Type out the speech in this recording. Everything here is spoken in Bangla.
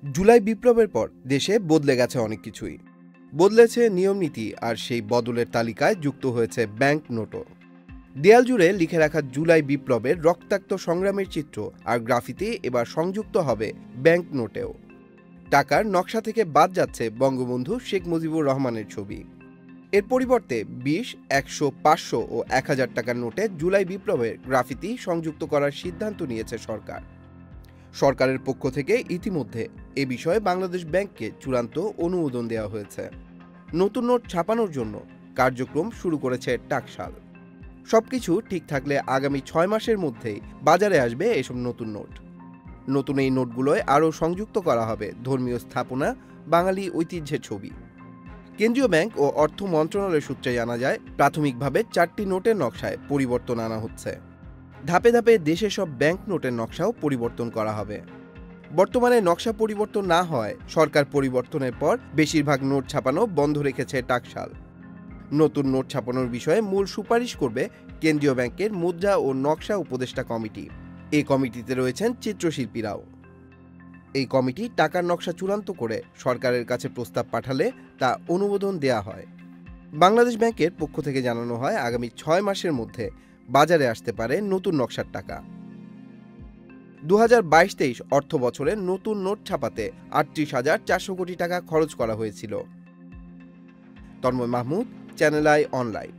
জুলাই বিপ্লবের পর দেশে বদলে গেছে অনেক কিছুই। বদলেছে নিয়মনীতি, আর সেই বদলের তালিকায় যুক্ত হয়েছে ব্যাংক নোটও। দেয়াল জুড়ে লিখে রাখা জুলাই বিপ্লবের রক্তাক্ত সংগ্রামের চিত্র আর গ্রাফিতি এবার সংযুক্ত হবে ব্যাংক নোটেও। টাকার নকশা থেকে বাদ যাচ্ছে বঙ্গবন্ধু শেখ মুজিবুর রহমানের ছবি। এর পরিবর্তে ২০, ১০০, ৫০০ ও ১,০০০ টাকার নোটে জুলাই বিপ্লবের গ্রাফিতি সংযুক্ত করার সিদ্ধান্ত নিয়েছে সরকার। সরকারের পক্ষ থেকে ইতিমধ্যে এ বিষয়ে বাংলাদেশ ব্যাংককে চূড়ান্ত অনুমোদন দেওয়া হয়েছে। নতুন নোট ছাপানোর জন্য কার্যক্রম শুরু করেছে টাকশাল। সবকিছু ঠিক থাকলে আগামী ৬ মাসের মধ্যেই বাজারে আসবে এসব নতুন নোট। নতুন এই নোটগুলোয় আরও সংযুক্ত করা হবে ধর্মীয় স্থাপনা, বাঙালি ঐতিহ্যের ছবি। কেন্দ্রীয় ব্যাংক ও অর্থ মন্ত্রণালয়ের সূত্রে জানা যায়, প্রাথমিকভাবে ৪টি নোটের নকশায় পরিবর্তন আনা হচ্ছে। ধাপে ধাপে দেশের সব ব্যাংক নোটের নকশাও পরিবর্তন করা হবে। বর্তমানে নকশা পরিবর্তন না হয় সরকার পরিবর্তনের পর বেশিরভাগ নোট ছাপানো বন্ধ রেখেছে টাকশাল। নতুন নোট ছাপানোর বিষয়ে মূল সুপারিশ করবে কেন্দ্রীয় ব্যাংকের মুদ্রা ও নকশা উপদেষ্টা কমিটি। এই কমিটিতে রয়েছেন চিত্রশিল্পীরাও। এই কমিটি টাকার নকশা চূড়ান্ত করে সরকারের কাছে প্রস্তাব পাঠালে তা অনুমোদন দেয়া হয়। বাংলাদেশ ব্যাংকের পক্ষ থেকে জানানো হয়, আগামী ৬ মাসের মধ্যে বাজারে আসতে পারে নতুন নকশার টাকা। ২০২২-২৩ অর্থ বছরে নতুন নোট ছাপাতে ৩৮,৪০০ কোটি টাকা খরচ করা হয়েছিল। Tanmoy Mahmud, Channel I online.